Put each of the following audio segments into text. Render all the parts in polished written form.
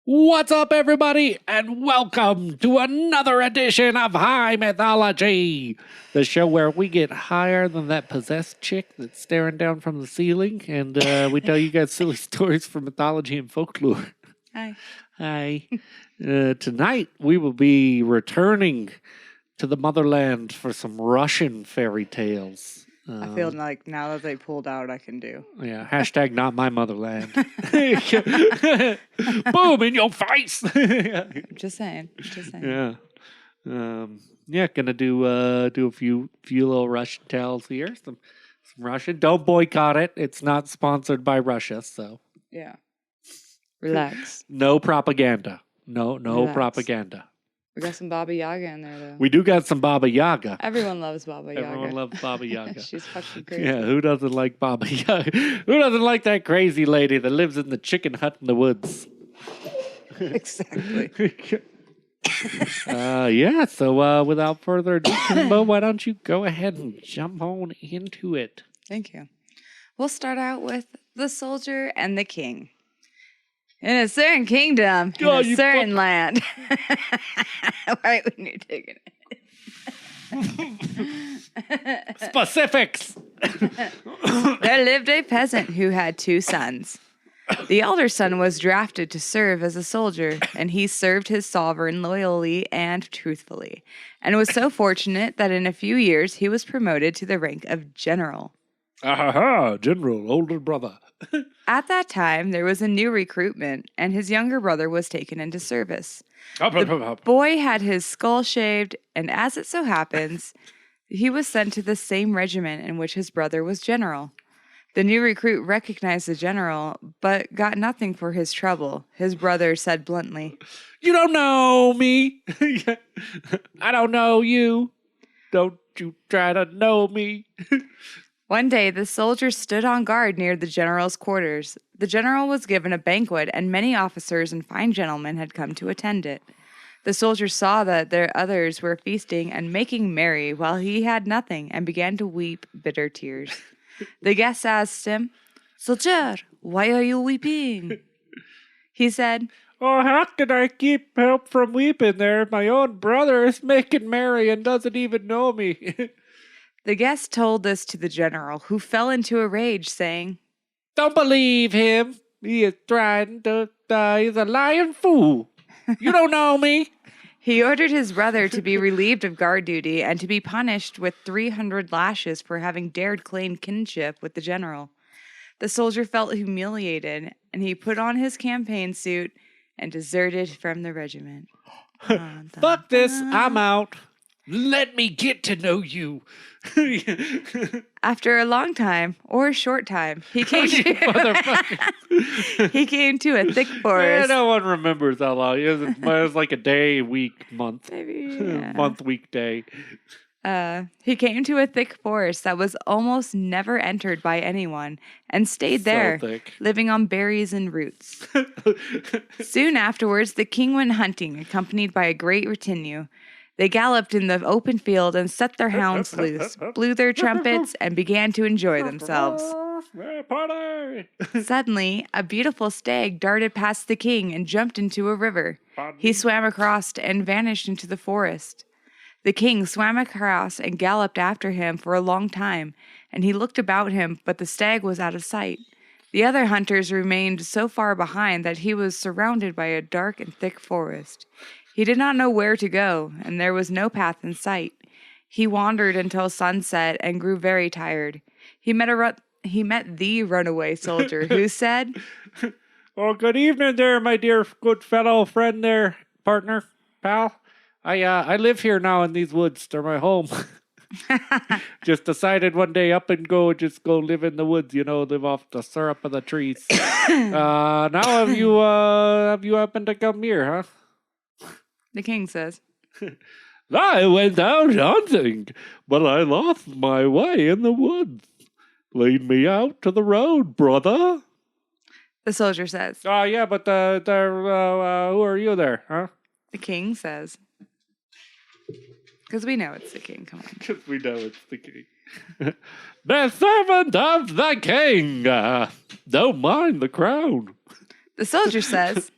What's up, everybody, and welcome to another edition of High Mythology, the show where we get higher than that possessed chick that's staring down from the ceiling, and we tell you guys silly stories from mythology and folklore. Hi. Hi. Tonight, we will be returning to the motherland for some Russian fairy tales. I feel like now that they pulled out, I can do. Yeah, hashtag not my motherland. Boom, in your face. Just saying. Yeah. Gonna do a few little Russian tales here. Some Russian. Don't boycott it. It's not sponsored by Russia, so. Yeah. Relax. No propaganda. No Relax. Propaganda. We got some Baba Yaga in there, though. We do got some Baba Yaga. Everyone loves Baba Yaga. Everyone loves Baba Yaga. She's fucking crazy. Yeah, who doesn't like Baba Yaga? Who doesn't like that crazy lady that lives in the chicken hut in the woods? Exactly. So without further ado, Kimbo, why don't you go ahead and jump on into it? Thank you. We'll start out with the soldier and the king. In a certain kingdom, in a certain land. Right when you're taking it. Specifics! There lived a peasant who had two sons. The elder son was drafted to serve as a soldier, and he served his sovereign loyally and truthfully, and was so fortunate that in a few years he was promoted to the rank of general. General, older brother. At that time, there was a new recruitment, and his younger brother was taken into service. The boy had his skull shaved, and as it so happens, he was sent to the same regiment in which his brother was general. The new recruit recognized the general, but got nothing for his trouble. His brother said bluntly, "You don't know me. I don't know you. Don't you try to know me." One day, the soldiers stood on guard near the general's quarters. The general was given a banquet, and many officers and fine gentlemen had come to attend it. The soldiers saw that their others were feasting and making merry, while he had nothing, and began to weep bitter tears. The guests asked him, "Soldier, why are you weeping?" He said, "Oh, how can I keep help from weeping there? My own brother is making merry and doesn't even know me." The guest told this to the general, who fell into a rage, saying, "Don't believe him. He is trying to he's a lying fool. You don't know me." He ordered his brother to be relieved of guard duty and to be punished with 300 lashes for having dared claim kinship with the general. The soldier felt humiliated, and he put on his campaign suit and deserted from the regiment. Fuck this, I'm out. Let me get to know you. After a long time, or a short time, he came to a thick forest. No one remembers how long. It was like a day, week, month. Maybe, yeah. Month, week, day. He came to a thick forest that was almost never entered by anyone and stayed there, living on berries and roots. Soon afterwards, the king went hunting, accompanied by a great retinue. They galloped in the open field and set their hounds loose, blew their trumpets, and began to enjoy themselves. Party! Suddenly, a beautiful stag darted past the king and jumped into a river. He swam across and vanished into the forest. The king swam across and galloped after him for a long time, and he looked about him, but the stag was out of sight. The other hunters remained so far behind that he was surrounded by a dark and thick forest. He did not know where to go, and there was no path in sight. He wandered until sunset and grew very tired. He met the runaway soldier, who said, "Oh, good evening there, my dear good fellow friend there, partner, pal. I live here now in these woods. They're my home. Just decided one day just go live in the woods, live off the syrup of the trees. Now have you happened to come here, huh?" The king says, "I went out hunting, but I lost my way in the woods. Lead me out to the road, brother." The soldier says, "Oh, yeah, but who are you there, huh?" The king says, because we know it's the king, come on. Because we know it's the king. "The servant of the king. Don't mind the crown." The soldier says,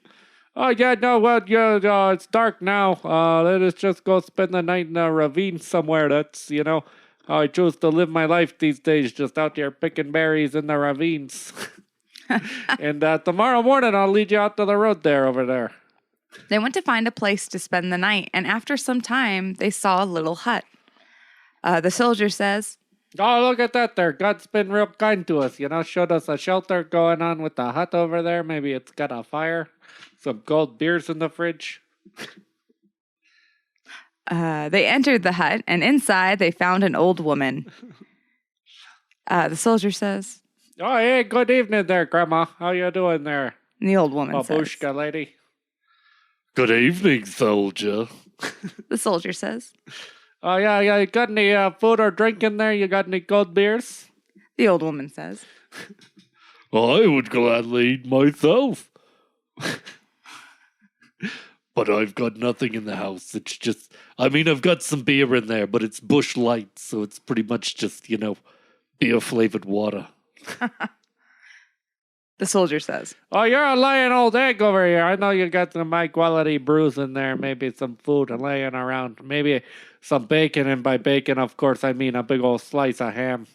Oh, yeah, no, well, yeah, it's dark now. Let us just go spend the night in a ravine somewhere. That's, how I choose to live my life these days, just out here picking berries in the ravines. And tomorrow morning, I'll lead you out to the road over there. They went to find a place to spend the night, and after some time, they saw a little hut. The soldier says, Oh, look at that there. God's been real kind to us, showed us a shelter going on with the hut over there. Maybe it's got a fire, some cold beers in the fridge. They entered the hut, and inside they found an old woman. The soldier says, Oh, hey, good evening there, Grandma. How you doing there? And the old woman says, Babushka lady. Good evening, soldier. The soldier says, Oh, yeah, you got any food or drink in there? You got any cold beers? The old woman says, I would gladly eat myself. But I've got nothing in the house. It's just, I've got some beer in there, but it's Bush Light, so it's pretty much just, beer-flavored water. The soldier says, Oh, you're a lying old egg over here. I know you got some high-quality brews in there, maybe some food laying around, maybe some bacon, and by bacon, of course, I mean a big old slice of ham.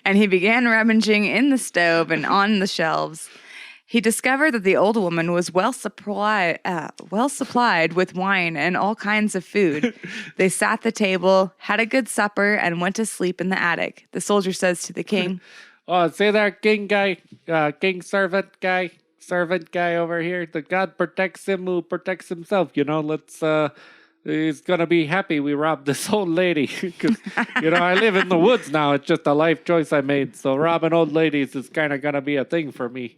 And he began rummaging in the stove and on the shelves. He discovered that the old woman was well supplied with wine and all kinds of food. They sat at the table, had a good supper, and went to sleep in the attic. The soldier says to the king, Oh, see there, king guy, king servant guy over here. The God protects him who protects himself. He's gonna be happy we robbed this old lady. Because, I live in the woods now. It's just a life choice I made. So robbing old ladies is kind of gonna be a thing for me.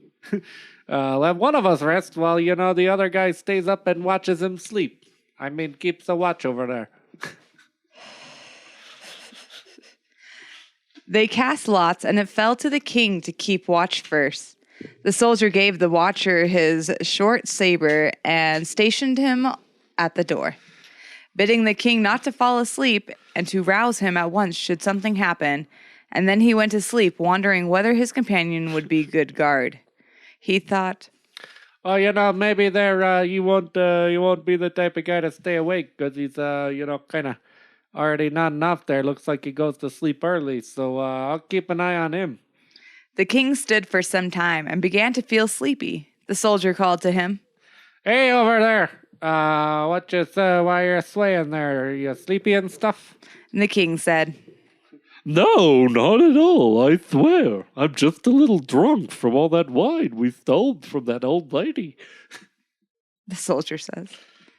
Let one of us rest while, the other guy stays up and watches him sleep. Keeps a watch over there. They cast lots, and it fell to the king to keep watch first. The soldier gave the watcher his short saber and stationed him at the door, bidding the king not to fall asleep and to rouse him at once should something happen, and then he went to sleep, wondering whether his companion would be good guard. He thought, Oh, maybe there you won't be the type of guy to stay awake because he's kind of already nodding off there. Looks like he goes to sleep early, so I'll keep an eye on him. The king stood for some time and began to feel sleepy. The soldier called to him, Hey, over there. Why you're swaying there? Are you sleepy and stuff? and the king said, No, not at all, I swear. I'm just a little drunk from all that wine we stole from that old lady. The soldier says,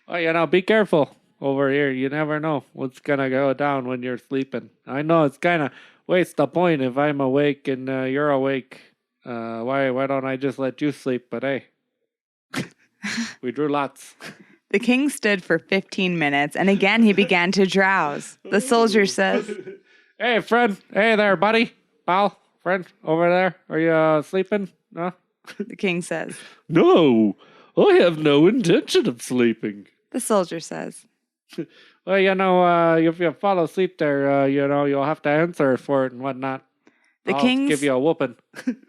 Oh, be careful over here. You never know what's gonna go down when you're sleeping. I know it's kind of waste the point if I'm awake and you're awake. Why don't I just let you sleep? But hey, we drew lots. The king stood for 15 minutes, and again he began to drowse. The soldier says, Hey, friend. Hey there, buddy. Pal, friend, over there. Are you sleeping? No? The king says, No, I have no intention of sleeping. The soldier says, Well, if you fall asleep there, you'll have to answer for it and whatnot. I'll give you a whooping.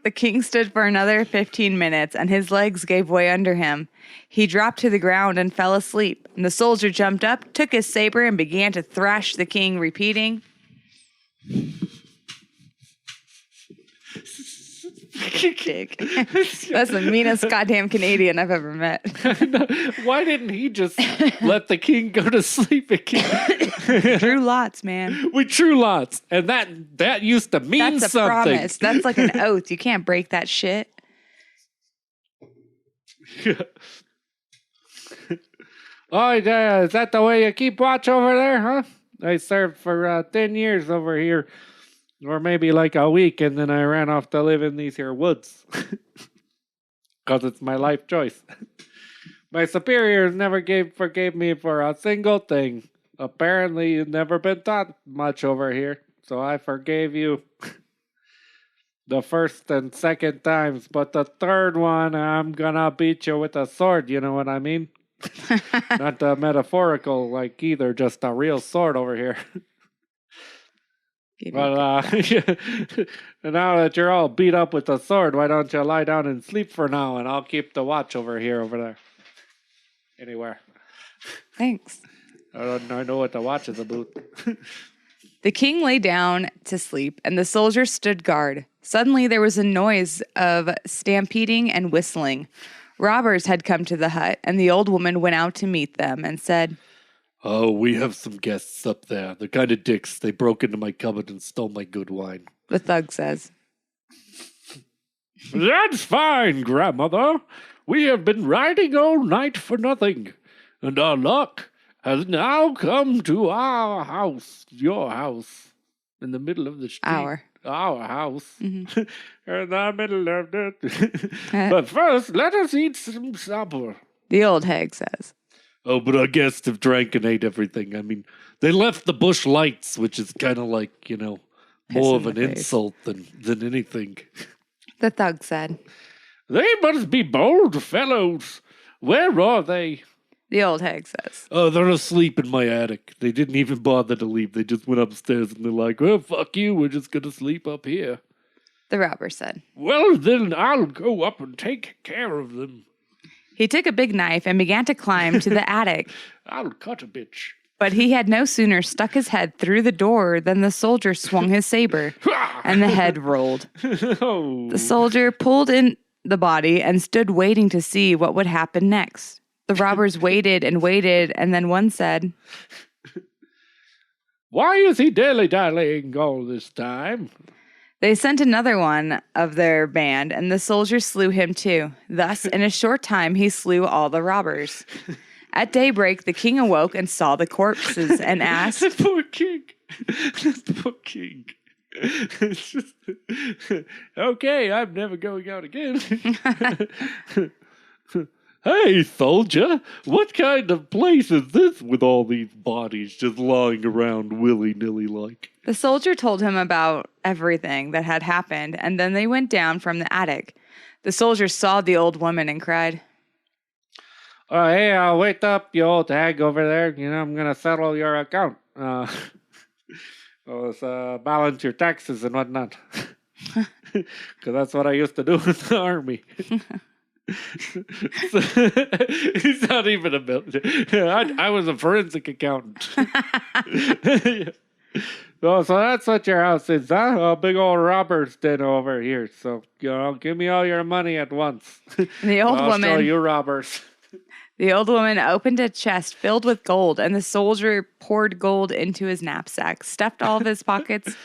The king stood for another 15 minutes, and his legs gave way under him. He dropped to the ground and fell asleep. And the soldier jumped up, took his saber, and began to thrash the king, repeating, Dick. That's the meanest goddamn Canadian I've ever met. Why didn't he just let the king go to sleep again? Drew lots, man. We drew lots, and that used to mean That's a something. promise. That's like an oath. You can't break that shit. Oh, yeah, is that the way you keep watch over there, huh? I served for 10 years over here, or maybe like a week, and then I ran off to live in these here woods. Because it's my life choice. My superiors never forgave me for a single thing. Apparently, you've never been taught much over here, so I forgave you the first and second times, but the third one, I'm gonna beat you with a sword, you know what I mean? Not metaphorical like either, just a real sword over here. Give you Well, now that you're all beat up with the sword, why don't you lie down and sleep for now, and I'll keep the watch over there. Anywhere. Thanks. I know what the watch is about. The king lay down to sleep, and the soldiers stood guard. Suddenly there was a noise of stampeding and whistling. Robbers had come to the hut, and the old woman went out to meet them and said, Oh, we have some guests up there. They're kind of dicks. They broke into my cupboard and stole my good wine. the thug says. That's fine, grandmother. We have been riding all night for nothing, and our luck has now come to our house, your house, in the middle of the street. Our house, Mhm. in the middle of it. But first, let us eat some supper. The old hag says. Oh, but our guests have drank and ate everything. I mean, they left the bush lights, which is kind of like, more of in an the face. insult than anything. The thug said. They must be bold fellows. Where are they? The old hag says. Oh, they're asleep in my attic. They didn't even bother to leave. They just went upstairs and they're like, well, fuck you. We're just going to sleep up here. The robber said. Well, then I'll go up and take care of them. He took a big knife and began to climb to the attic. I'll cut a bitch. But he had no sooner stuck his head through the door than the soldier swung his saber, and the head rolled. Oh. The soldier pulled in the body and stood waiting to see what would happen next. The robbers waited and waited, and then one said, Why is he dilly-dallying all this time? They sent another one of their band, and the soldier slew him too. Thus, in a short time, he slew all the robbers. At daybreak, the king awoke and saw the corpses and asked, The poor king. The poor king. It's just, okay, I'm never going out again. Hey, soldier, what kind of place is this with all these bodies just lying around willy-nilly like? The soldier told him about everything that had happened, and then they went down from the attic. The soldier saw the old woman and cried, Oh, hey, wake up, you old hag over there. I'm going to settle your account. Let's balance your taxes and whatnot. Because that's what I used to do in the army. He's not even a military. I was a forensic accountant. Oh, so that's what your house is, huh? A big old robber's den over here. So, give me all your money at once. The old I'll show woman. you robbers. The old woman opened a chest filled with gold, and the soldier poured gold into his knapsack, stuffed all of his pockets,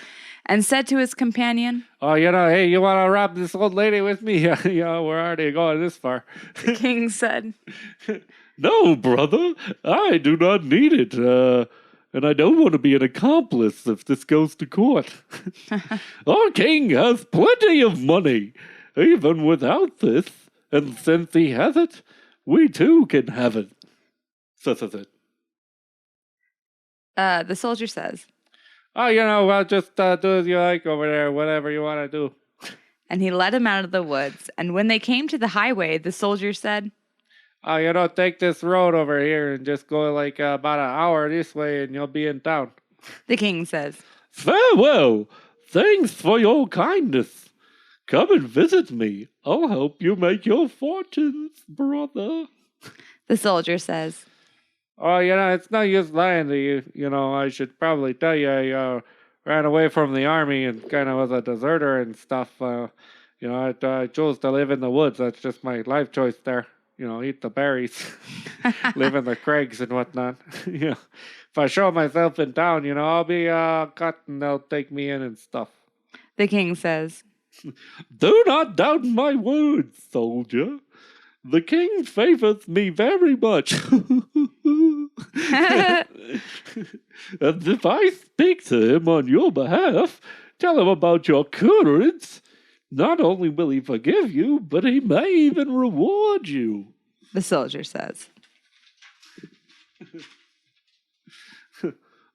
and said to his companion, Oh, hey, you want to rob this old lady with me? Yeah, we're already going this far. The king said, No, brother, I do not need it. And I don't want to be an accomplice if this goes to court. Our king has plenty of money, even without this. And since he has it, we too can have it. Says it. The soldier says, Oh, well, just do as you like over there, whatever you want to do. and he led him out of the woods. And when they came to the highway, the soldier said, Oh, take this road over here and just go like about an hour this way and you'll be in town. The king says, Farewell. Thanks for your kindness. Come and visit me. I'll help you make your fortunes, brother. The soldier says, Oh, it's no use lying to you. I should probably tell you I ran away from the army and kind of was a deserter and stuff. I chose to live in the woods. That's just my life choice there. Eat the berries, live in the crags and whatnot. If I show myself in town, I'll be cut and they'll take me in and stuff. The king says, Do not doubt my words, soldier. The king favors me very much. And if I speak to him on your behalf, tell him about your courage, not only will he forgive you, but he may even reward you. The soldier says,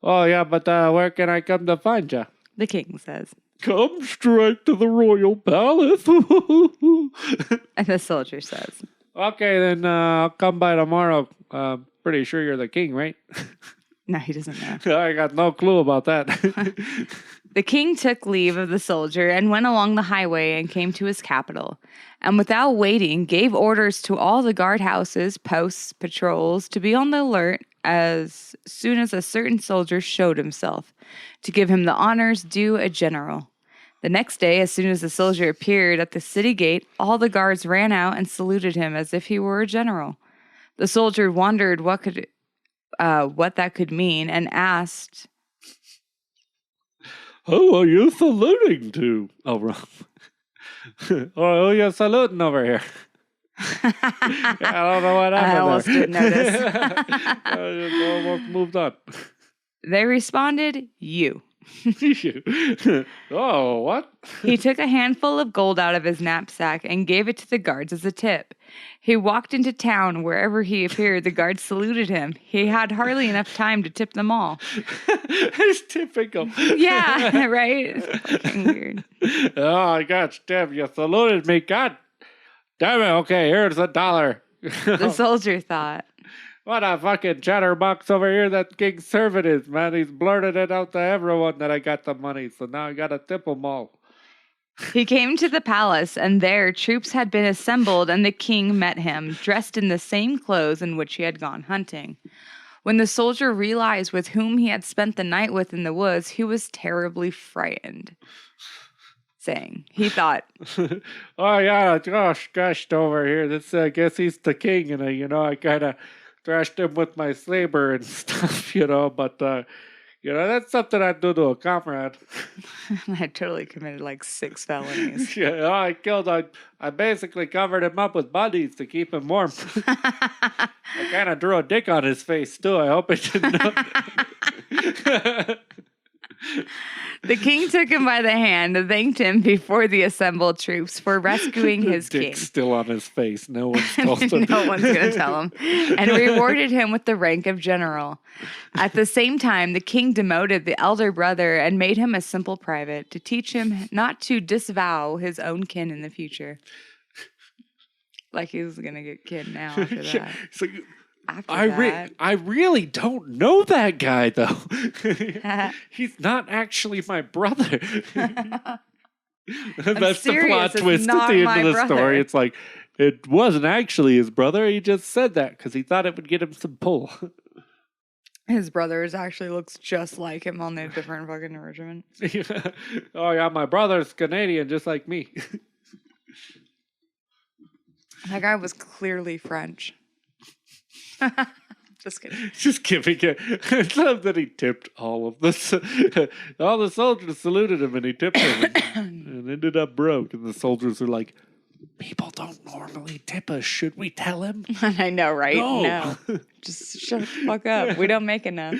Oh, yeah, but where can I come to find you? The king says, Come straight to the royal palace. and the soldier says, Okay, then I'll come by tomorrow. Pretty sure you're the king, right? no, he doesn't know. I got no clue about that. The king took leave of the soldier and went along the highway and came to his capital, and without waiting gave orders to all the guardhouses, posts, patrols to be on the alert as soon as a certain soldier showed himself, to give him the honors due a general. The next day, as soon as the soldier appeared at the city gate, all the guards ran out and saluted him as if he were a general. The soldier wondered what that could mean and asked, Who are you saluting to? Oh, wrong. Oh, you're saluting over here. I don't know what happened. I almost didn't notice. I just almost moved on. They responded, you. Oh, what? He took a handful of gold out of his knapsack and gave it to the guards as a tip. He walked into town. Wherever he appeared, the guards saluted him. He had hardly enough time to tip them all. It's typical. Yeah, right? It's fucking weird. Oh, I got you, Tim. You saluted me. God damn it. Okay, here's $1. The soldier thought. What a fucking chatterbox over here that King Servant is, man. He's blurted it out to everyone that I got the money, so now I gotta tip them all. He came to the palace, and there troops had been assembled, and the king met him, dressed in the same clothes in which he had gone hunting. When the soldier realized with whom he had spent the night with in the woods, he was terribly frightened. He thought, Oh, yeah, gosh, over here. This, I guess he's the king, and I kind of thrashed him with my saber and stuff, but, that's something I'd do to a comrade. I totally committed like 6 felonies. Yeah, I basically covered him up with buddies to keep him warm. I kind of drew a dick on his face, too. I hope it didn't know. The king took him by the hand and thanked him before the assembled troops for rescuing his king. Dick's still on his face. No one's told him. No one's going to tell him. And rewarded him with the rank of general. At the same time, the king demoted the elder brother and made him a simple private to teach him not to disavow his own kin in the future. Like he was going to get killed now after that. So I really don't know that guy, though. He's not actually my brother. That's the plot twist at the end of the story. It's like, it wasn't actually his brother. He just said that because he thought it would get him some pull. His brother actually looks just like him on a different fucking regiment. Oh, yeah, my brother's Canadian, just like me. That guy was clearly French. Just kidding. Just giving it. I love that he tipped all of this. All the soldiers saluted him and he tipped them and ended up broke. And the soldiers are like, people don't normally tip us. Should we tell him? I know, right? No. Just shut the fuck up. We don't make enough.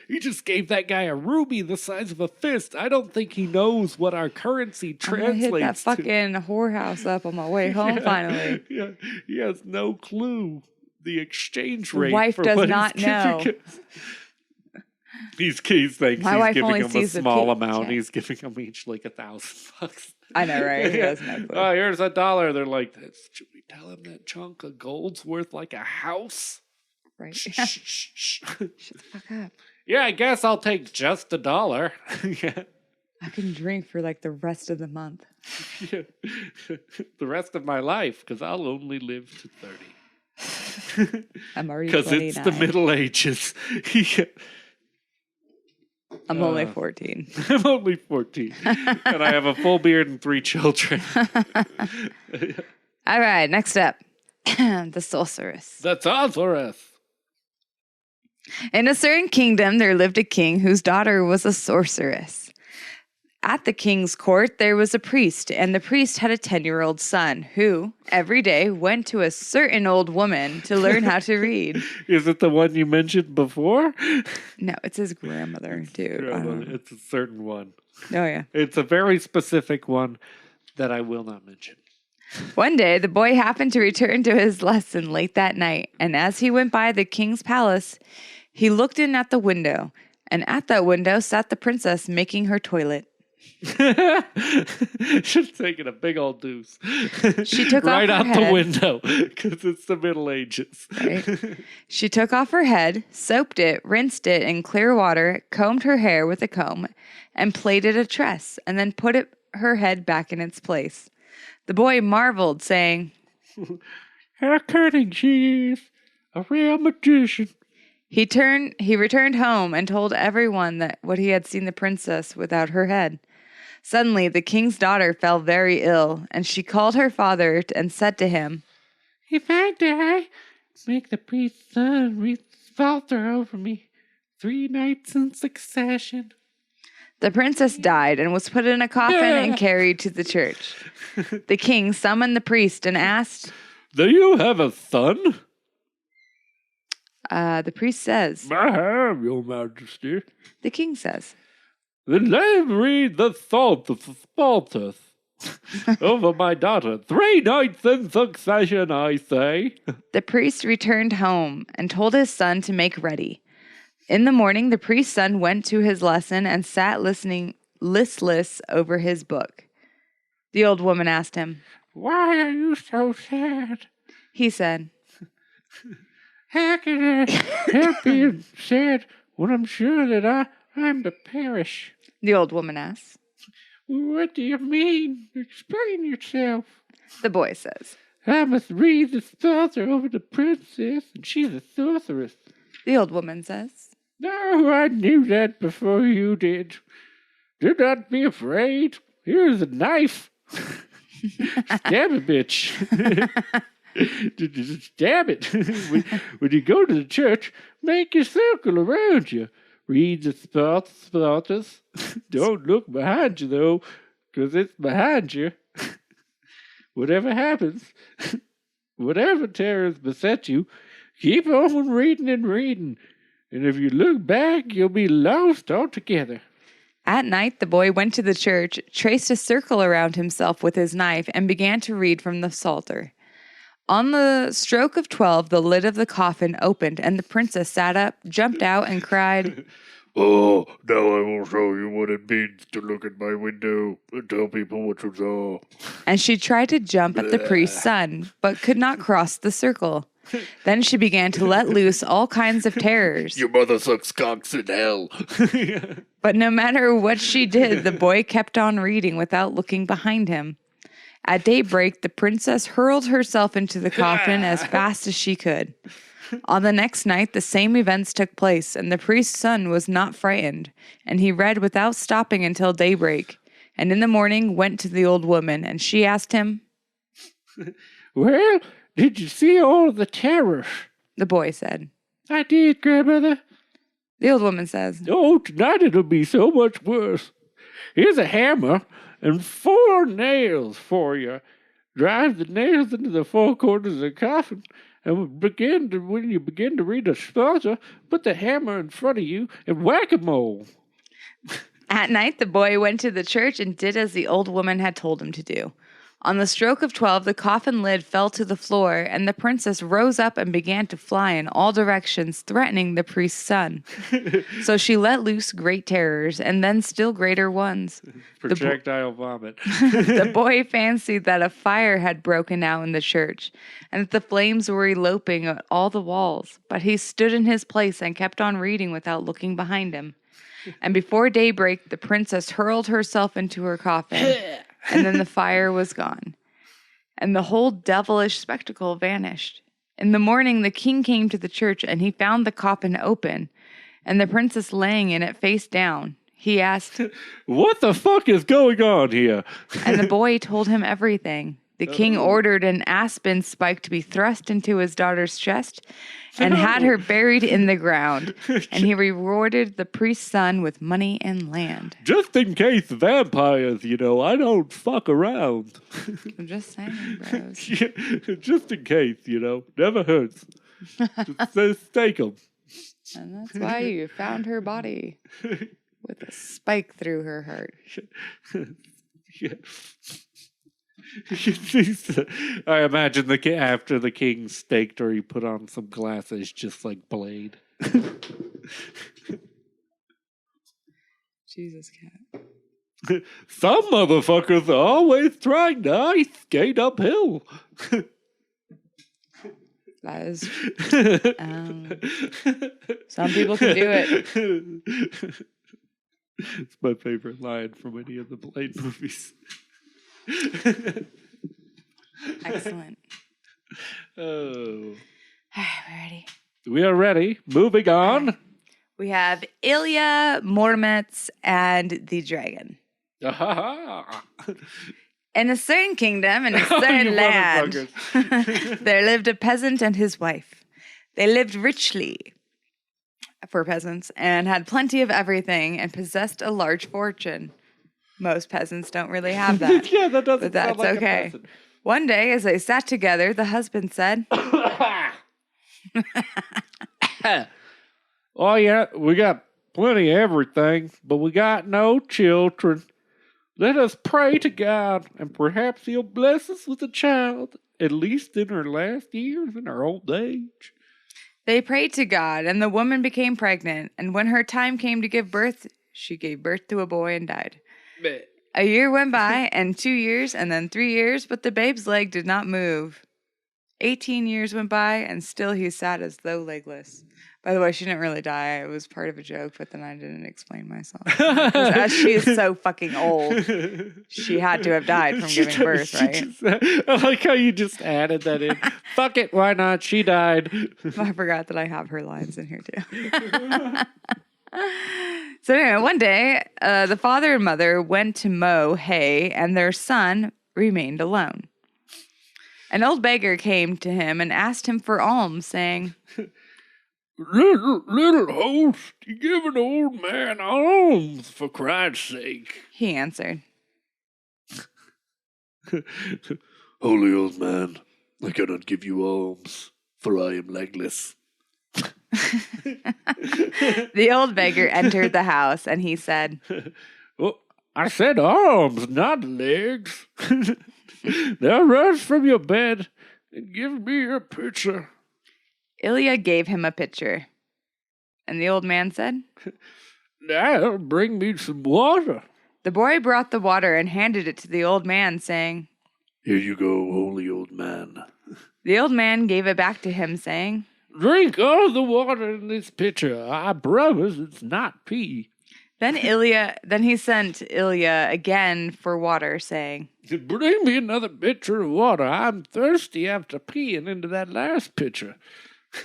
He just gave that guy a ruby the size of a fist. I don't think he knows what our currency translates I'm gonna hit that fucking whorehouse up on my way home finally. Yeah, he has no clue. The exchange rate. Wife for does what not know. He thinks My wife he's only giving him a sees the small pink amount. check. He's giving them each like $1,000. I know, right? He has no clue. Oh, here's $1. They're like, should we tell him that chunk of gold's worth like a house? Right. Shh, shh, shh. Shut the fuck up. Yeah, I guess I'll take just $1. Yeah. I can drink for like the rest of the month. Yeah. The rest of my life, because I'll only live to 30. I'm already Because 29. it's the Middle Ages. Yeah. I'm only 14. I'm only 14. And I have a full beard and 3 children. All right, next up. The sorceress. The sorceress. In a certain kingdom, there lived a king whose daughter was a sorceress. At the king's court, there was a priest, and the priest had a 10-year-old son who, every day, went to a certain old woman to learn how to read. Is it the one you mentioned before? No, it's his grandmother, dude. It's a certain one. Oh, yeah. It's a very specific one that I will not mention. One day, the boy happened to return to his lesson late that night, and as he went by the king's palace, he looked in at the window, and at that window sat the princess making her toilet. She's taking a big old deuce. She took right off her out the head. window because it's the Middle Ages. Right. She took off her head, soaped it, rinsed it in clear water, combed her hair with a comb, and plaited a tress, and then put her head back in its place. The boy marveled, saying, How cunning she is! A real magician. He returned home and told everyone that what he had seen the princess without her head. Suddenly, the king's daughter fell very ill, and she called her father and said to him, If I die, make the priest's son read the Psalter over me 3 nights in succession. The princess died and was put in a coffin and carried to the church. The king summoned the priest and asked, Do you have a son? The priest says, I have, your majesty. the king says, Then let him read the Psalter over my daughter 3 nights in succession, I say. The priest returned home and told his son to make ready. In the morning, the priest's son went to his lesson and sat listening listless over his book. The old woman asked him, Why are you so sad? He said, How can I help being sad when I'm sure that I'm to perish? The old woman asks. What do you mean? Explain yourself. The boy says, I must read the Psalter over the princess, and she's a sorceress. The old woman says, No, I knew that before you did. Do not be afraid. Here's a knife. Stab a bitch. Stab it. When you go to the church, make a circle around you. Read the Psalters. Don't look behind you, though, because it's behind you. Whatever happens, whatever terrors beset you, keep on reading and reading. And if you look back, you'll be lost altogether. At night, the boy went to the church, traced a circle around himself with his knife, and began to read from the Psalter. On the stroke of 12, the lid of the coffin opened, and the princess sat up, jumped out, and cried, Oh, now I will show you what it means to look at my window and tell people what you saw. and she tried to jump at the priest's son, but could not cross the circle. Then she began to let loose all kinds of terrors. Your mother sucks cocks in hell. But no matter what she did, the boy kept on reading without looking behind him. At daybreak, the princess hurled herself into the coffin as fast as she could. On the next night, the same events took place, and the priest's son was not frightened, and he read without stopping until daybreak, and in the morning went to the old woman, and she asked him, Well, did you see all the terror? The boy said. I did, grandmother. The old woman says, Oh, tonight it'll be so much worse. Here's a hammer and 4 nails for you. Drive the nails into the 4 corners of the coffin, and when you begin to read the Psalter, put the hammer in front of you and whack 'em all. At night, the boy went to the church and did as the old woman had told him to do. On the stroke of 12, the coffin lid fell to the floor, and the princess rose up and began to fly in all directions, threatening the priest's son. So she let loose great terrors, and then still greater ones. Projectile vomit. The boy fancied that a fire had broken out in the church, and that the flames were eloping at all the walls. But he stood in his place and kept on reading without looking behind him. And before daybreak, the princess hurled herself into her coffin, and then the fire was gone, and the whole devilish spectacle vanished. In the morning, the king came to the church, and he found the coffin open, and the princess laying in it face down. He asked, What the fuck is going on here? and the boy told him everything. The king ordered an aspen spike to be thrust into his daughter's chest and had her buried in the ground. And he rewarded the priest's son with money and land. Just in case vampires, I don't fuck around. I'm just saying, bros. Yeah, just in case, never hurts. Just stake them. And that's why you found her body with a spike through her heart. Yeah. I imagine after the king staked her, he put on some glasses just like Blade. Jesus, cat. Some motherfuckers are always trying to ice skate uphill. That is. Some people can do it. It's my favorite line from any of the Blade movies. Excellent. Oh. All right, we're ready. We are ready. Moving on. We have Ilya, Mormons, and the dragon. In a certain kingdom, in a certain land, there lived a peasant and his wife. They lived richly for peasants and had plenty of everything and possessed a large fortune. Most peasants don't really have that. Yeah, that doesn't But that's sound like okay. a peasant. One day, as they sat together, the husband said, Oh, yeah, we got plenty of everything, but we got no children. Let us pray to God, and perhaps He'll bless us with a child, at least in her last years in our old age. They prayed to God, and the woman became pregnant, and when her time came to give birth, she gave birth to a boy and died. A year went by, and 2 years, and then 3 years, but the babe's leg did not move. 18 years went by, and still he sat as though legless. By the way, she didn't really die. It was part of a joke, but then I didn't explain myself. As she is so fucking old, she had to have died from giving birth, right? I like how you just added that in. Fuck it, why not? She died. I forgot that I have her lines in here too. So anyway, one day, the father and mother went to mow hay, and their son remained alone. An old beggar came to him and asked him for alms, saying, Little host, you give an old man alms, for Christ's sake. He answered, Holy old man, I cannot give you alms, for I am legless. The old beggar entered the house, and he said, Oh, I said arms, not legs. Now rise from your bed and give me your pitcher. Ilya gave him a pitcher. And the old man said, Now bring me some water. The boy brought the water and handed it to the old man, saying, Here you go, holy old man. The old man gave it back to him, saying, Drink all the water in this pitcher. I promise it's not pee. Then he sent Ilya again for water, saying, Bring me another pitcher of water. I'm thirsty after peeing into that last pitcher.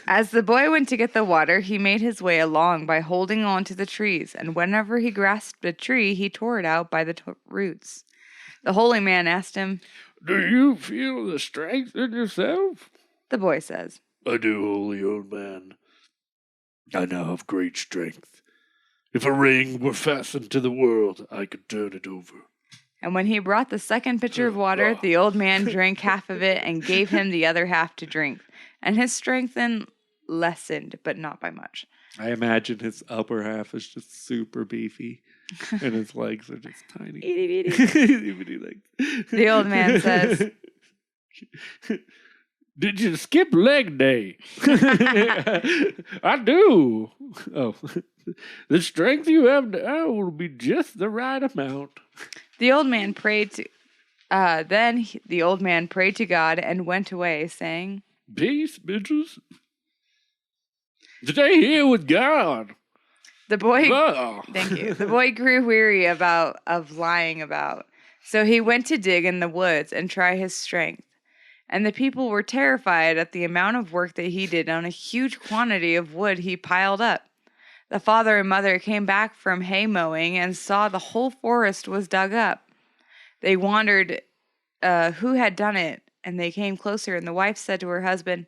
As the boy went to get the water, he made his way along by holding on to the trees, and whenever he grasped a tree, he tore it out by the roots. The holy man asked him, Do you feel the strength in yourself? The boy says, I do, holy old man. I now have great strength. If a ring were fastened to the world, I could turn it over. And when he brought the second pitcher of water, the old man drank half of it and gave him the other half to drink. And his strength then lessened, but not by much. I imagine his upper half is just super beefy, and his legs are just tiny. Itty legs. The old man says, Did you skip leg day? I do. Oh, the strength you have now will be just the right amount. The old man prayed to. The old man prayed to God and went away, saying, Peace, bitches. Stay here with God. The boy. Oh. Thank you. The boy grew weary of lying about, so he went to dig in the woods and try his strength. And the people were terrified at the amount of work that he did on a huge quantity of wood he piled up. The father and mother came back from hay mowing and saw the whole forest was dug up. They wondered who had done it, and they came closer, and the wife said to her husband,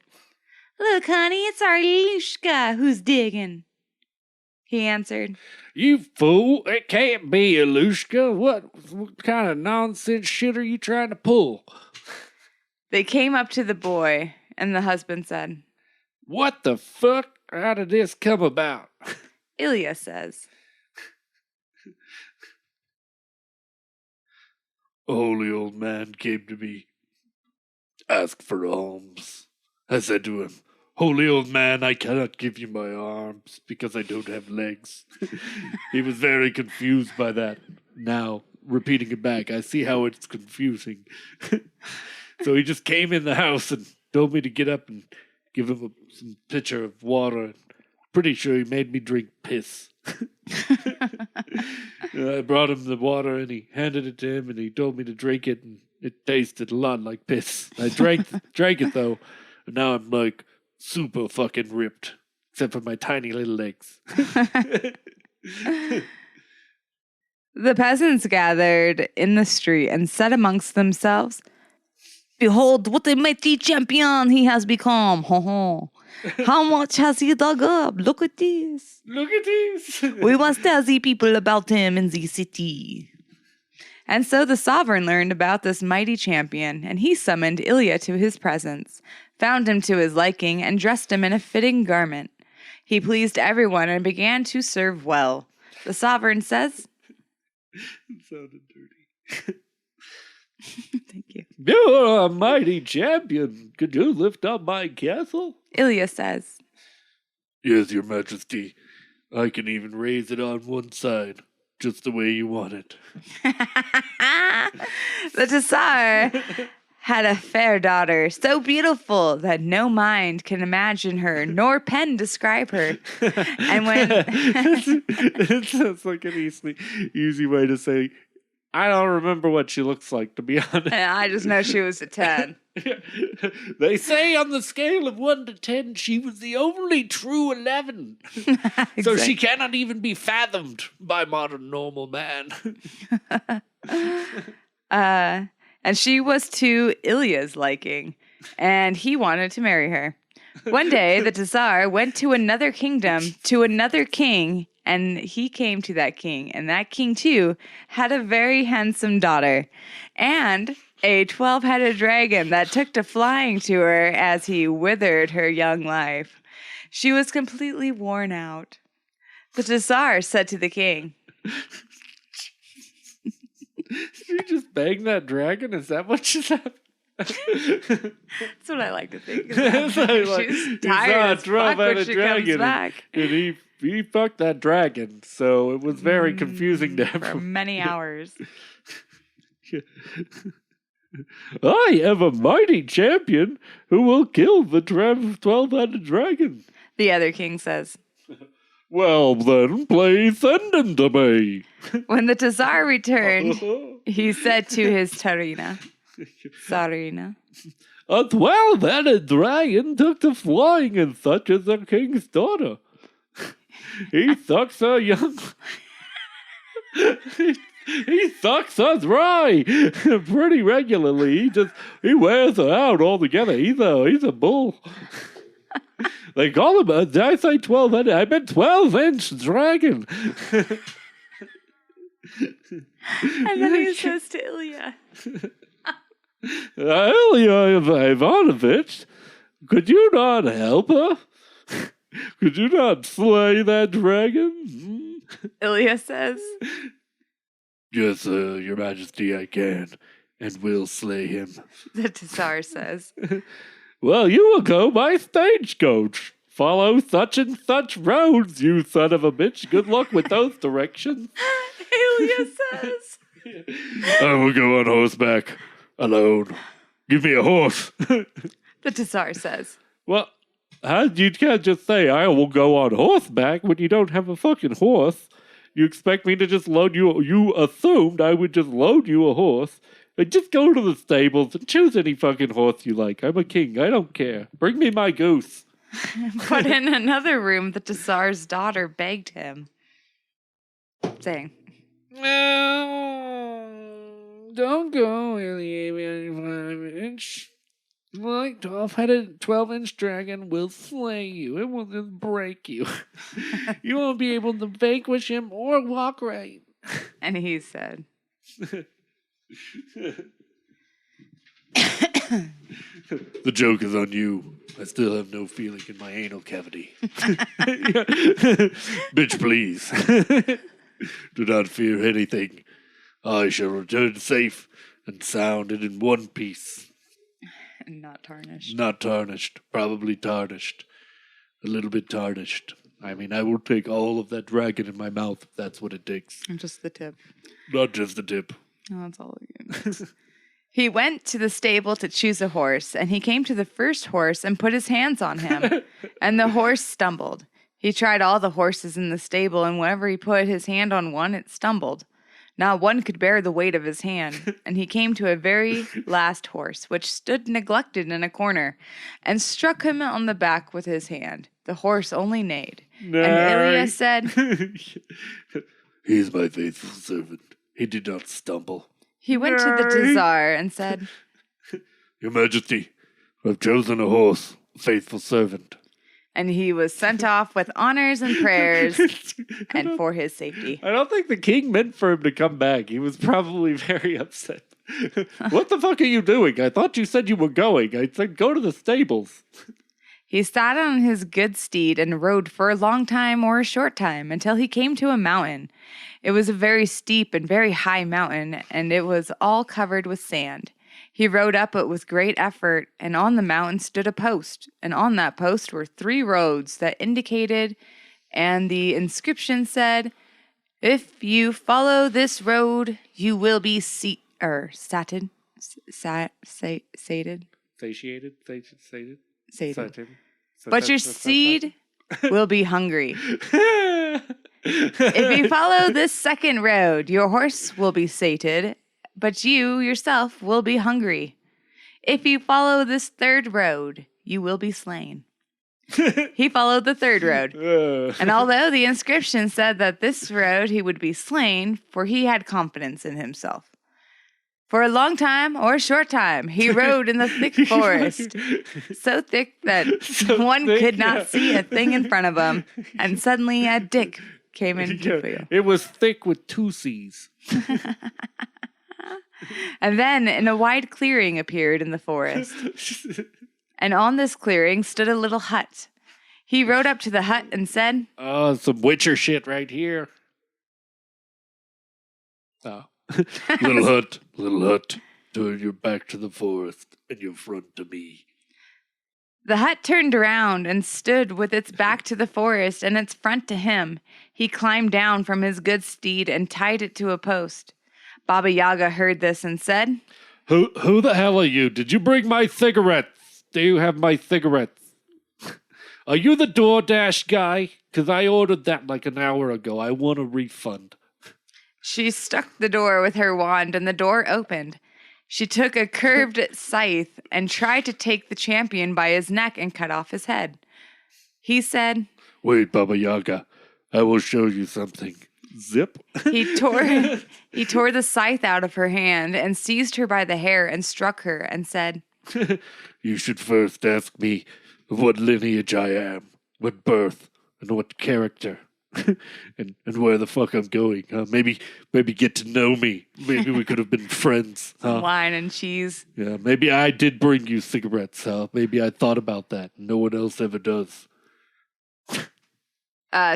Look, honey, it's our Ilushka who's digging. He answered, You fool, it can't be Ilushka. What kind of nonsense shit are you trying to pull? They came up to the boy, and the husband said, What the fuck? How did this come about? Ilya says, A holy old man came to me, asked for alms. I said to him, Holy old man, I cannot give you my arms because I don't have legs. He was very confused by that. Now, repeating it back. I see how it's confusing. So he just came in the house and told me to get up and give him some pitcher of water. Pretty sure he made me drink piss. I brought him the water and he handed it to him and he told me to drink it and it tasted a lot like piss. I drank it though, and now I'm like super fucking ripped, except for my tiny little legs. The peasants gathered in the street and said amongst themselves, "Behold, what a mighty champion he has become. Ho ho. How much has he dug up? Look at this. Look at this. We must tell the people about him in the city." And so the sovereign learned about this mighty champion, and he summoned Ilya to his presence, found him to his liking, and dressed him in a fitting garment. He pleased everyone and began to serve well. The sovereign says, It sounded dirty. Thank you. You're a mighty champion. Could you lift up my castle? Ilya says, Yes, your majesty. I can even raise it on one side, just the way you want it. the Tsar had a fair daughter, so beautiful that no mind can imagine her, nor pen describe her. And when It sounds like an easy way to say, I don't remember what she looks like, to be honest. I just know she was a 10. They say on the scale of 1 to 10, she was the only true 11. So she cannot even be fathomed by modern normal man. And she was to Ilya's liking, and he wanted to marry her. One day, the Tsar went to another kingdom, to another king, and he came to that king, and that king, too, had a very handsome daughter, and a 12-headed dragon that took to flying to her as he withered her young life. She was completely worn out. The Tsar said to the king, Did you just bang that dragon? Is that what just happened? That's what I like to think. It's like, She's tired as fuck when she comes back. And he fucked that dragon, so it was very confusing to him. For many hours. I am a mighty champion who will kill the 12-headed dragon. The other king says. Well, then, please send him to me. When the Tsar returned, he said to his Tsarina, A 12-headed dragon took to flying, and such is the king's daughter. He sucks her young... He sucks us dry pretty regularly. He wears her out altogether. He's a bull. They call him did I say 12-headed? I meant 12-inch dragon. and then he says to Ilya, Ilya Ivanovich, could you not help her? Could you not slay that dragon? Ilya says, Yes, your majesty, I can, and will slay him. The Tsar says, Well, you will go by stagecoach. Follow such and such roads, you son of a bitch. Good luck with those directions. Ilya says, I will go on horseback, alone. Give me a horse. The Tsar says, Well, you can't just say, I will go on horseback when you don't have a fucking horse. You expect me to just load you? You assumed I would just load you a horse. And just go to the stables and choose any fucking horse you like. I'm a king. I don't care. Bring me my goose. But in another room, the Tsar's daughter begged him, saying, No, don't go, Ilya 5-inch. Like 12-inch dragon will slay you. It will just break you. You won't be able to vanquish him or walk right. And he said, The joke is on you. I still have no feeling in my anal cavity. Bitch, please. Do not fear anything. I shall return safe and sound and in one piece. Not tarnished. Not tarnished. Probably tarnished. A little bit tarnished. I mean, I will take all of that dragon in my mouth if that's what it takes. And just the tip. Not just the tip. Oh, that's all again. He went to the stable to choose a horse, and he came to the first horse and put his hands on him, and the horse stumbled. He tried all the horses in the stable, and whenever he put his hand on one, it stumbled. Not one could bear the weight of his hand, and he came to a very last horse, which stood neglected in a corner, and struck him on the back with his hand. The horse only neighed. And Ilya said, He is my faithful servant. He did not stumble. He went to the Tsar and said, Your Majesty, I've chosen a horse, a faithful servant. And he was sent off with honors and prayers and for his safety. I don't think the king meant for him to come back. He was probably very upset. What the fuck are you doing? I thought you said you were going. I said go to the stables. He sat on his good steed and rode for a long time or a short time until he came to a mountain. It was a very steep and very high mountain, and it was all covered with sand. He rode up it with great effort, and on the mountain stood a post, and on that post were 3 roads that indicated, and the inscription said, If you follow this road, you will be sated. Satiated? Sated. But your seed will be hungry. If you follow this second road, your horse will be sated, but you yourself will be hungry. If you follow this third road, you will be slain. He followed the third road. And although the inscription said that this road he would be slain, for he had confidence in himself. For a long time or a short time, he rode in the thick forest, so thick that one could not see a thing in front of him, and suddenly a dick came into view. It was thick with 2 C's. And then a wide clearing appeared in the forest, and on this clearing stood a little hut. He rode up to the hut and said, Oh, some Witcher shit right here. Oh. Little hut, turn your back to the forest and your front to me. The hut turned around and stood with its back to the forest and its front to him. He climbed down from his good steed and tied it to a post. Baba Yaga heard this and said, Who the hell are you? Did you bring my cigarettes? Do you have my cigarettes? Are you the DoorDash guy? Because I ordered that like an hour ago. I want a refund. She struck the door with her wand, and the door opened. She took a curved scythe and tried to take the champion by his neck and cut off his head. He said, Wait, Baba Yaga, I will show you something. Zip. He tore the scythe out of her hand and seized her by the hair and struck her and said, You should first ask me of what lineage I am, what birth, and what character. and where the fuck I'm going. Maybe get to know me. Maybe we could have been friends. Wine and cheese. Yeah, maybe I did bring you cigarettes. Maybe I thought about that. No one else ever does.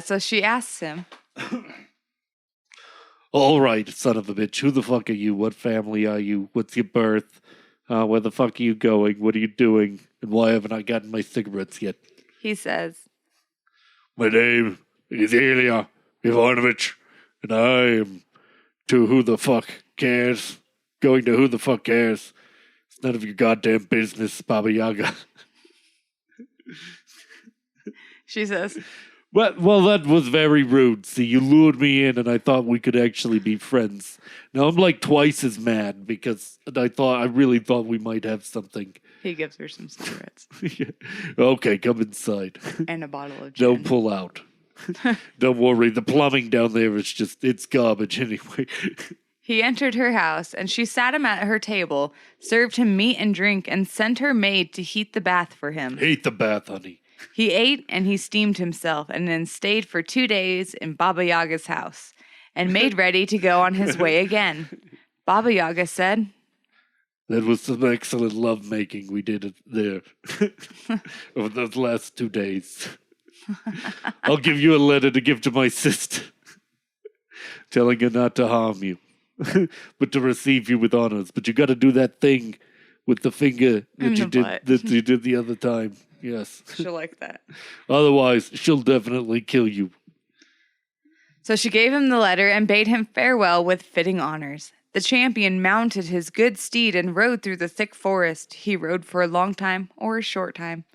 So she asks him, All right, son of a bitch. Who the fuck are you? What family are you? What's your birth? Where the fuck are you going? What are you doing? And why haven't I gotten my cigarettes yet? He says, My name is Ilya Ivanovich, and I am to who the fuck cares. Going to who the fuck cares. It's none of your goddamn business, Baba Yaga. She says, Well, that was very rude. See, you lured me in, and I thought we could actually be friends. Now I'm like twice as mad because I really thought we might have something. He gives her some cigarettes. Yeah. Okay, come inside. And a bottle of gin. Don't pull out. Don't worry, the plumbing down there it's garbage anyway. He entered her house, and she sat him at her table, served him meat and drink, and sent her maid to heat the bath for him. Heat the bath, honey. He ate, and he steamed himself, and then stayed for 2 days in Baba Yaga's house, and made ready to go on his way again. Baba Yaga said, That was some excellent lovemaking we did there over those last 2 days. I'll give you a letter to give to my sister, telling her not to harm you, but to receive you with honors. But you got to do that thing with the finger that you did the other time. Yes. She'll like that. Otherwise, she'll definitely kill you. So she gave him the letter and bade him farewell with fitting honors. The champion mounted his good steed and rode through the thick forest. He rode for a long time or a short time.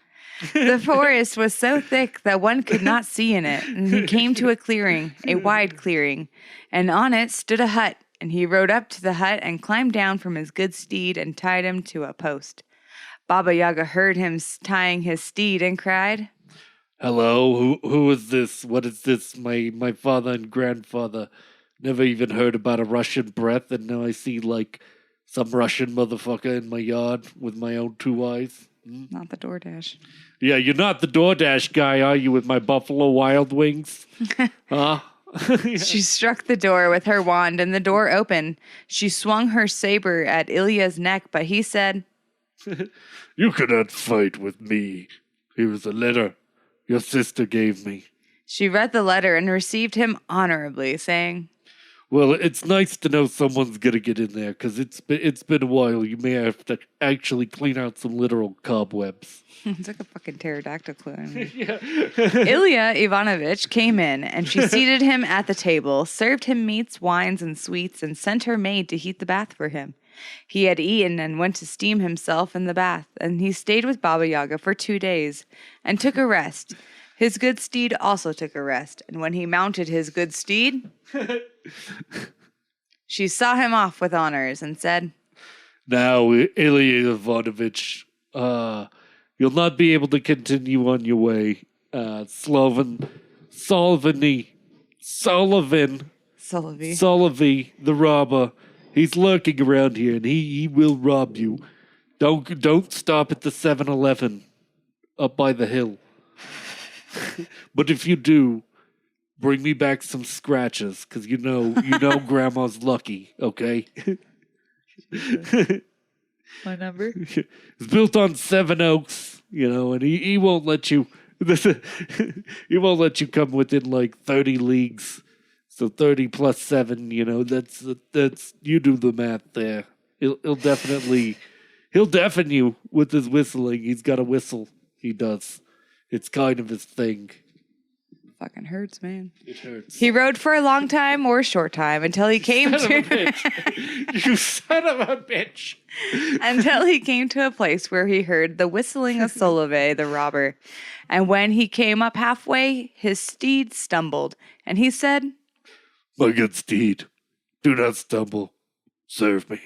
The forest was so thick that one could not see in it, and he came to a clearing, a wide clearing, and on it stood a hut, and he rode up to the hut and climbed down from his good steed and tied him to a post. Baba Yaga heard him tying his steed and cried, Hello, who is this? What is this? My father and grandfather never even heard about a Russian breath, and now I see, like, some Russian motherfucker in my yard with my own 2 eyes. Not the DoorDash. Yeah, you're not the DoorDash guy, are you, with my Buffalo Wild Wings? Huh? She struck the door with her wand, and the door opened. She swung her saber at Ilya's neck, but he said, You cannot fight with me. Here is a letter your sister gave me. She read the letter and received him honorably, saying, Well, it's nice to know someone's gonna get in there, because it's been a while. You may have to actually clean out some literal cobwebs. It's like a fucking pterodactyl clue. Yeah. Ilya Ivanovich came in, and she seated him at the table, served him meats, wines, and sweets, and sent her maid to heat the bath for him. He had eaten and went to steam himself in the bath, and he stayed with Baba Yaga for 2 days, and took a rest. His good steed also took a rest, and when he mounted his good steed, she saw him off with honors and said, Now, Ilya Ivanovich, you'll not be able to continue on your way. Sullivan, the robber, he's lurking around here, and he will rob you. Don't stop at the 7-Eleven up by the hill. But if you do, bring me back some scratches, because you know Grandma's lucky, okay? My number? It's built on 7 oaks, and he won't let you. He won't let you come within like 30 leagues. So 30 plus 7, that's you do the math there. He'll definitely deafen you with his whistling. He's got a whistle. He does. It's kind of his thing. Fucking hurts, man. It hurts. He rode for a long time or a short time until he came You son of a bitch. until he came to a place where he heard the whistling of Solovey the robber. And when he came up halfway, his steed stumbled, and he said, My good steed, do not stumble. Serve me.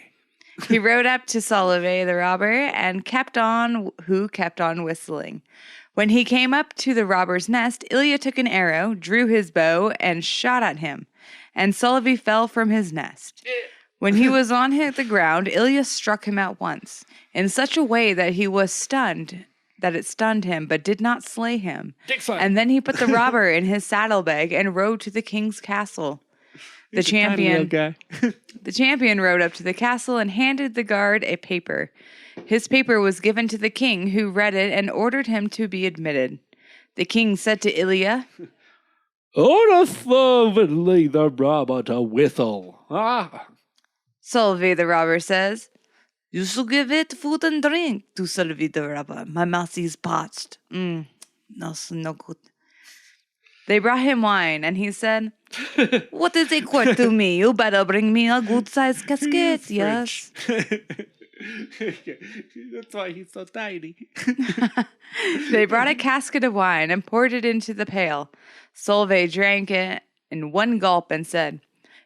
He rode up to Solovey the robber and kept on whistling. When he came up to the robber's nest, Ilya took an arrow, drew his bow, and shot at him, and Solovey fell from his nest. When he was on the ground, Ilya struck him at once, in such a way that it stunned him, but did not slay him. And then he put the robber in his saddlebag and rode to the king's castle. The champion rode up to the castle and handed the guard a paper. His paper was given to the king, who read it and ordered him to be admitted. The king said to Ilya, Order fervently the robber to whistle. Solovey the robber says, You shall give it food and drink to Solovey the robber. My mouth is parched. No good. They brought him wine, and he said, What is a quart to me? You better bring me a good-sized casket, yes. That's why he's so tiny. They brought a casket of wine and poured it into the pail. Solovey drank it in one gulp and said,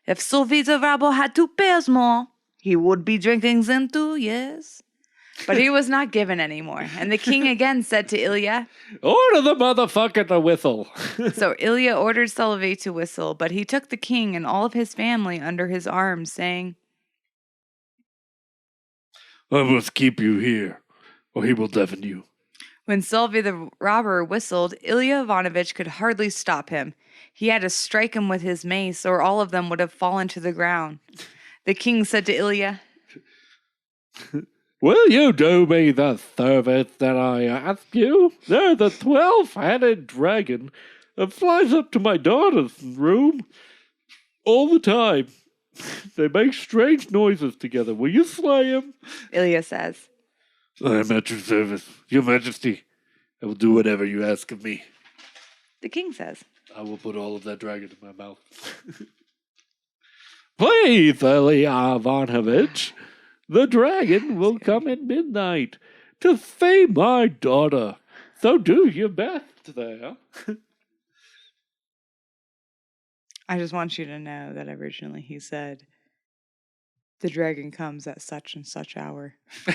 If Solovey the robber had 2 pairs more, he would be drinking them too, yes. But he was not given any more. And the king again said to Ilya, Order the motherfucker to whistle. So Ilya ordered Solovey to whistle, but he took the king and all of his family under his arms, saying, I must keep you here, or he will deafen you. When Solovey the robber whistled, Ilya Ivanovich could hardly stop him. He had to strike him with his mace, or all of them would have fallen to the ground. The king said to Ilya, Will you do me the service that I ask you? There's a 12-headed dragon that flies up to my daughter's room all the time. They make strange noises together. Will you slay him? Ilya says, I am at your service, your majesty. I will do whatever you ask of me. The king says. I will put all of that dragon in my mouth. Please, Ilya Ivanovich, the dragon will come at midnight to see my daughter. So do your best there. I just want you to know that originally he said, the dragon comes at such and such hour. You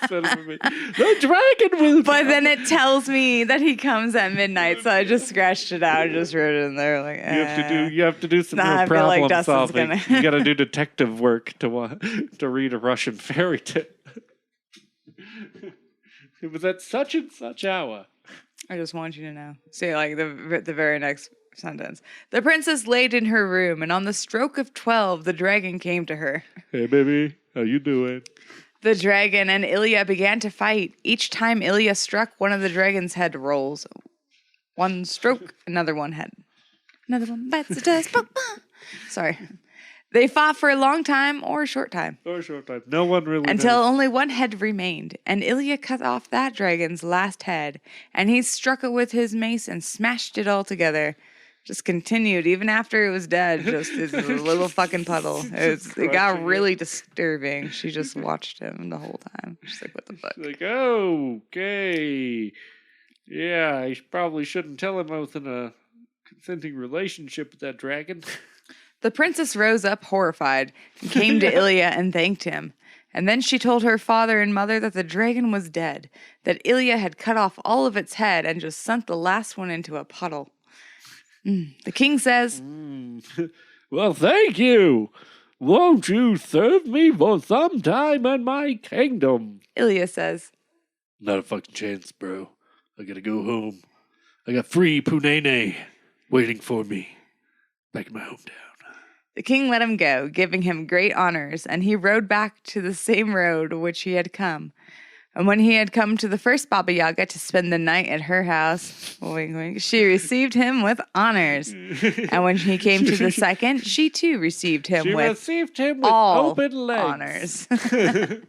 son of a bitch. The dragon will But then it tells me that he comes at midnight, so I just scratched it out and just wrote it in there. Like, You have to do some Nah, real I feel like problem Dustin's solving. gonna- You got to do detective work to read a Russian fairy tale. It was at such and such hour. I just want you to know. See, like the very next sentence. The princess laid in her room, and on the stroke of 12, the dragon came to her. Hey, baby, how you doing? The dragon and Ilya began to fight. Each time Ilya struck, one of the dragon's head rolls. One stroke, another one head. Another one bites the dust. Sorry. They fought for a long time or a short time. For a short time. No one really Until knows. only one head remained, and Ilya cut off that dragon's last head, and he struck it with his mace and smashed it all together. Just continued, even after it was dead, just as a little fucking puddle. It got really disturbing. She just watched him the whole time. She's like, what the fuck? She's like, okay. Yeah, I probably shouldn't tell him I was in a consenting relationship with that dragon. The princess rose up horrified and came to Ilya and thanked him. And then she told her father and mother that the dragon was dead, that Ilya had cut off all of its head and just sunk the last one into a puddle. The king says, Well, thank you. Won't you serve me for some time in my kingdom? Ilya says, Not a fucking chance, bro. I gotta go home. I got free punene waiting for me back in my hometown. The king let him go, giving him great honors, and he rode back to the same road which he had come. And when he had come to the first Baba Yaga to spend the night at her house, wink, wink, she received him with honors. And when he came to the second, she too received him with all open legs. honors.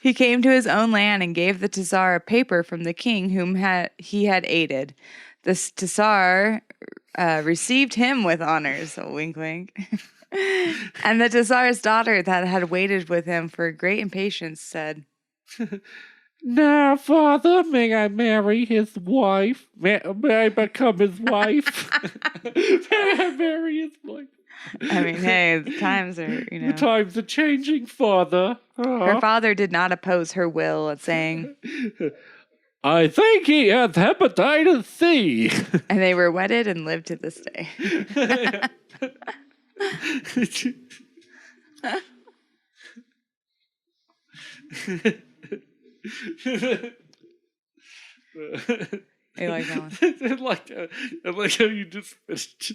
He came to his own land and gave the Tsar a paper from the king whom he had aided. The Tsar received him with honors, wink, wink. And the Tsar's daughter that had waited with him for great impatience said, Now, father, may I marry his wife? May I become his wife? May I marry his wife? I mean, hey, the times are, The times are changing, father. Her father did not oppose her will, saying, I think he has hepatitis C. and they were wedded and lived to this day. I like that one. I like how you just finished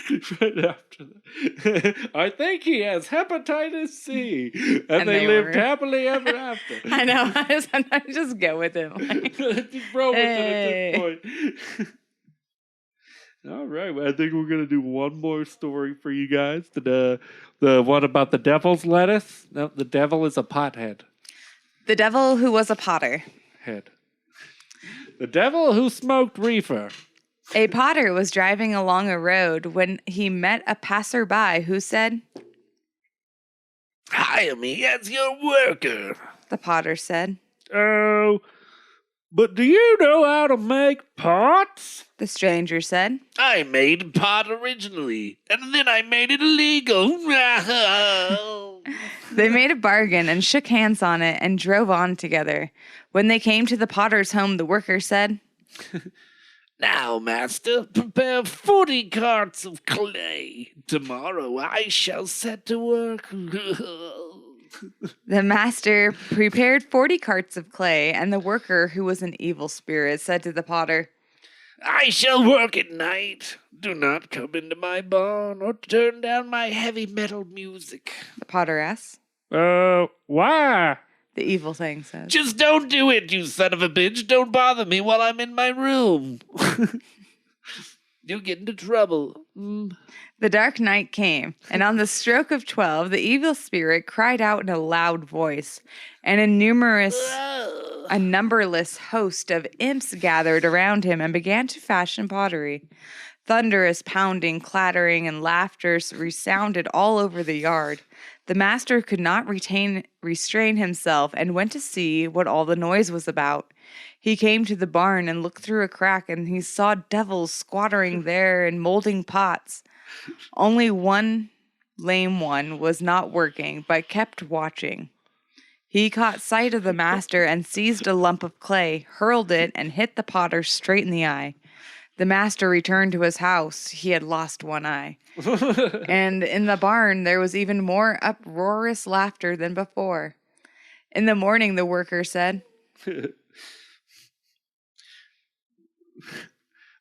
it right after that. I think he has hepatitis C. And they lived happily ever after. I know. I just go with him. Like, Just roll with it at this point. All right. Well, I think we're going to do one more story for you guys. The one about the devil's lettuce. No, the devil is a pothead. the devil who was a potter. Head. The devil who smoked reefer. A potter was driving along a road when he met a passerby who said, Hire me as your worker. the potter said. Oh, but do you know how to make pots? The stranger said. I made a pot originally, and then I made it illegal. They made a bargain and shook hands on it and drove on together. When they came to the potter's home, the worker said, Now, master, prepare 40 carts of clay. Tomorrow I shall set to work. The master prepared 40 carts of clay, and the worker, who was an evil spirit, said to the potter, I shall work at night. Do not come into my barn or turn down my heavy metal music. the potter asks. Why? The evil thing says. Just don't do it, you son of a bitch. Don't bother me while I'm in my room. you'll get into trouble. The dark night came, and on the stroke of 12, the evil spirit cried out in a loud voice, and a numberless host of imps gathered around him and began to fashion pottery. Thunderous pounding, clattering, and laughter resounded all over the yard. The master could not restrain himself and went to see what all the noise was about. He came to the barn and looked through a crack, and he saw devils squattering there and molding pots. Only one lame one was not working, but kept watching. He caught sight of the master and seized a lump of clay, hurled it, and hit the potter straight in the eye. The master returned to his house. He had lost one eye. And in the barn, there was even more uproarious laughter than before. In the morning, the worker said,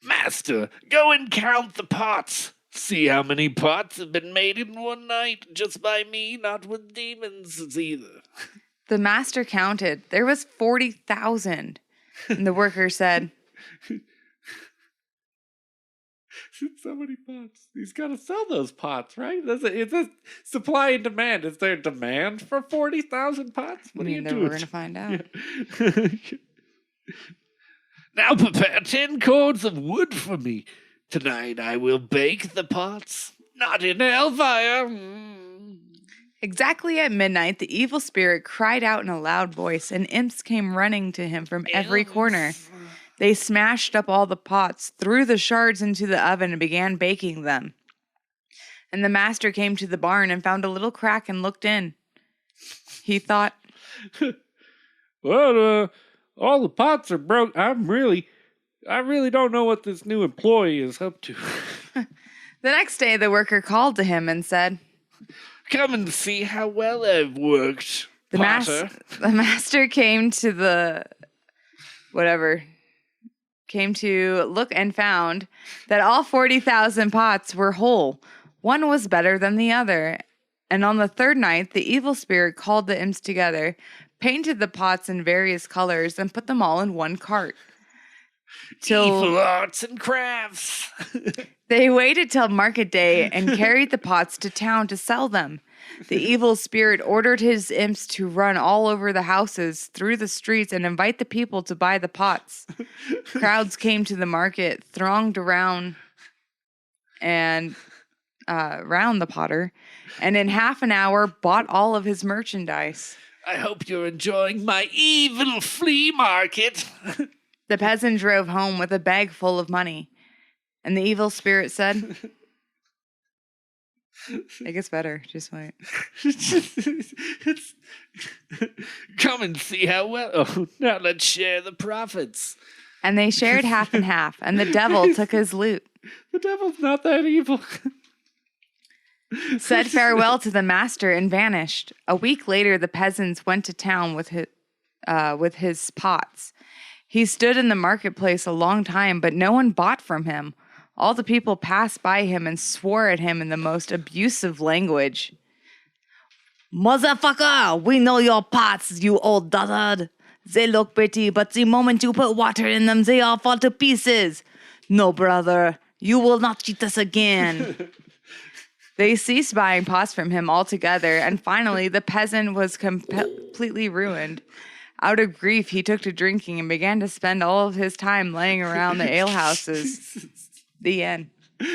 Master, go and count the pots. See how many pots have been made in one night, just by me, not with demons either. The master counted. There was 40,000. And the worker said, So many pots. He's got to sell those pots, right? It's a supply and demand. Is there demand for 40,000 pots? What are you doing? We're going to find out. Yeah. Now prepare 10 cords of wood for me. Tonight I will bake the pots, not in hellfire. Exactly at midnight, the evil spirit cried out in a loud voice, and imps came running to him from every corner. They smashed up all the pots, threw the shards into the oven, and began baking them. And the master came to the barn and found a little crack and looked in. He thought, Well, all the pots are broke. I really don't know what this new employee is up to. The next day, the worker called to him and said, Come and see how well I've worked, Potter. The master came to look and found that all 40,000 pots were whole. One was better than the other. And on the third night, the evil spirit called the imps together, painted the pots in various colors, and put them all in one cart. Evil arts and crafts. They waited till market day and carried the pots to town to sell them. The evil spirit ordered his imps to run all over the houses, through the streets, and invite the people to buy the pots. Crowds came to the market, thronged around and round the potter, and in half an hour bought all of his merchandise. I hope you're enjoying my evil flea market. The peasant drove home with a bag full of money, and the evil spirit said, It gets better, just wait. Come and see how well. Oh, now let's share the profits. And they shared half and half, and the devil took his loot. The devil's not that evil. Said farewell to the master and vanished. A week later, the peasants went to town with his pots. He stood in the marketplace a long time, but no one bought from him. All the people passed by him and swore at him in the most abusive language. Motherfucker, we know your pots, you old dotard. They look pretty, but the moment you put water in them, they all fall to pieces. No, brother, you will not cheat us again. They ceased buying pots from him altogether, and finally the peasant was completely ruined. Out of grief, he took to drinking and began to spend all of his time laying around the alehouses. The end. Ha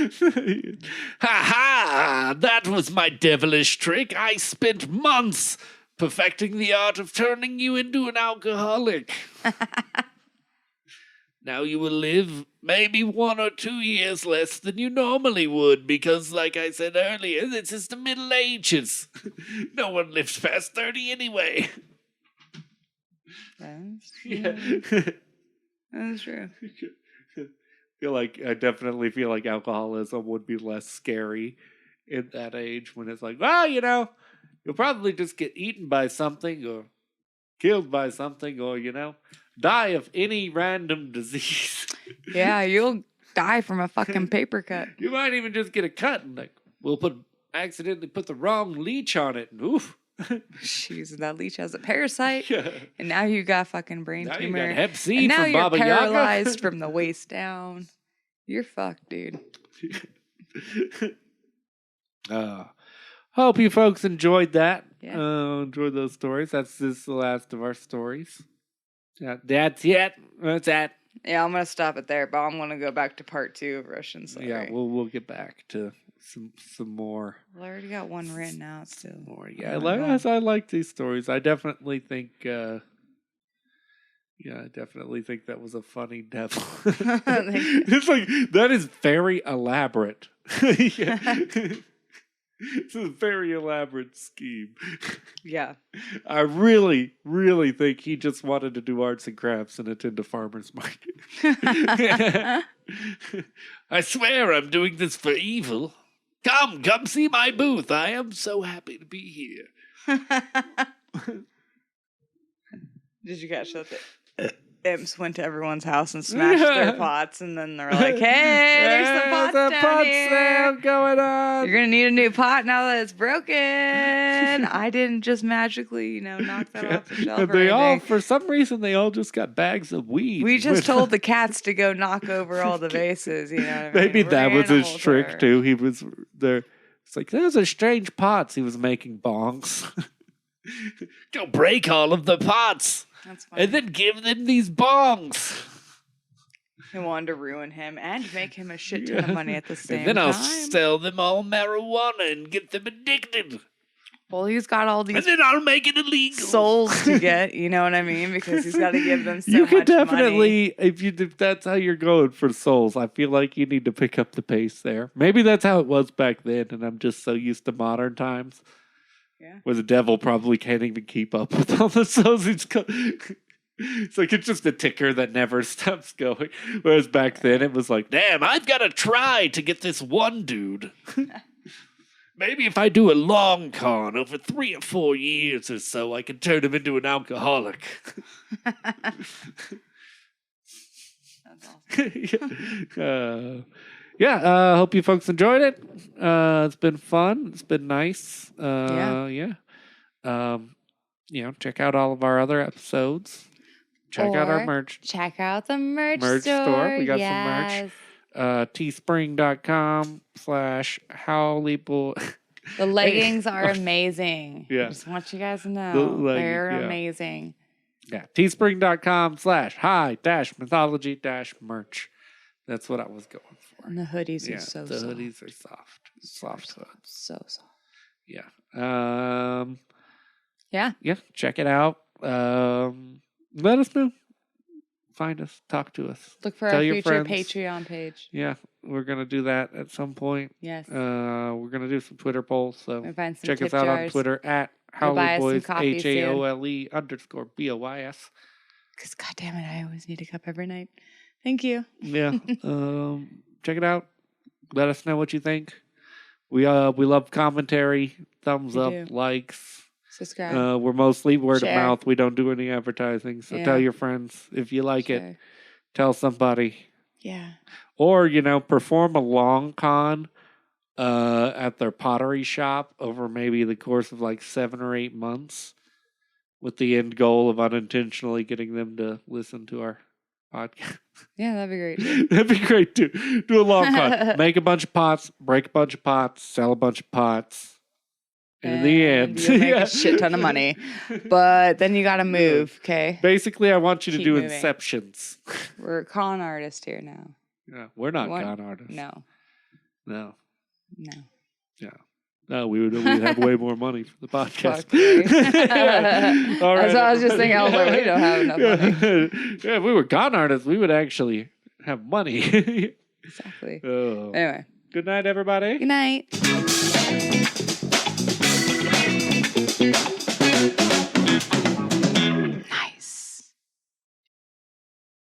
ha! That was my devilish trick. I spent months perfecting the art of turning you into an alcoholic. Now you will live maybe 1 or 2 years less than you normally would because, like I said earlier, this is the Middle Ages. No one lives past 30 anyway. That's true. I definitely feel like alcoholism would be less scary in that age when it's like, well, you'll probably just get eaten by something or killed by something or, die of any random disease. Yeah, you'll die from a fucking paper cut. You might even just get a cut and we'll accidentally put the wrong leech on it and oof. Jeez, that leech has a parasite, Yeah. and now you got fucking brain Now tumor. you got Hep C and now from you're Baba Yaga. paralyzed from the waist down. You're fucked, dude. Hope you folks enjoyed that. Yeah. Enjoyed those stories. This is the last of our stories. That's it. That's that. Yeah, I'm gonna stop it there, but I'm gonna go back to part 2 of Russian Story. Yeah, we'll get back to some more. Well, I already got one written out still. More. Yeah, I like these stories. I definitely think. I definitely think that was a funny devil. It's like that is very elaborate. It's a very elaborate scheme. Yeah. I really, really think he just wanted to do arts and crafts and attend a farmer's market. I swear I'm doing this for evil. Come see my booth. I am so happy to be here. Did you catch that? Imps went to everyone's house and smashed their pots, and then they're like, "Hey, there's some pots down here. Sale going on. You're gonna need a new pot now that it's broken." I didn't just magically, knock that off the shelf. And for some reason, they all just got bags of weed. We just told the cats to go knock over all the vases. You know what I mean? Maybe that was his trick too. He was there. It's like those are strange pots. He was making bongs. Go break all of the pots. That's funny. And then give them these bongs. He wanted to ruin him and make him a shit ton of money at the same time. And then I'll sell them all marijuana and get them addicted. Well, he's got all these And then I'll make it illegal. souls to get, you know what I mean? Because he's got to give them so much You could money. definitely, if that's how you're going for souls, I feel like you need to pick up the pace there. Maybe that's how it was back then, and I'm just so used to modern times. Yeah. Where the devil probably can't even keep up with all the souls. It's like it's just a ticker that never stops going. Whereas back then it was like, damn, I've got to try to get this one dude. Maybe if I do a long con over 3 or 4 years or so, I can turn him into an alcoholic. That's awesome. Hope you folks enjoyed it. It's been fun. It's been nice. Yeah. Check out all of our other episodes. Check out our merch. Check out the merch store. We got some merch. teespring.com/howleeple. The leggings are amazing. Yeah. I just want you guys to know. They're amazing. Yeah. teespring.com/high-mythology-merch. That's what I was going for. And the hoodies are so the soft. hoodies are soft. Soft hood. So soft. Yeah. Yeah. Check it out. Let us know. Find us. Talk to us. Look for Tell our your future friends. Patreon page. Yeah. We're going to do that at some point. Yes. We're going to do some Twitter polls. So And find some check tip us out jars. on Twitter at We'll buy us some HowleBoys, coffee soon. HAOLE_BOYS. Because, goddammit, I always need a cup every night. Thank you. Yeah. Check it out. Let us know what you think. We love commentary, thumbs We up, do. likes. Subscribe. We're mostly word Share. of mouth. We don't do any advertising. So Yeah. tell your friends if you like it. Sure. Tell somebody. Yeah. Or, perform a long con at their pottery shop over maybe the course of like 7 or 8 months with the end goal of unintentionally getting them to listen to our podcast. Yeah, that'd be great. Too. That'd be great too. Do a long con. Make a bunch of pots, break a bunch of pots, sell a bunch of pots. And in the end, you'll make a shit ton of money. But then you got to move, okay? Basically, I want you to Keep do moving. inceptions. We're con artists here now. Yeah, we're not con artists. No. No. No. Yeah. No, we'd have way more money for the podcast. Fuck you. All right. That's what I was just thinking. I was like, we don't have enough money. Yeah, if we were con artists, we would actually have money. Exactly. Oh. Anyway. Good night, everybody. Good night.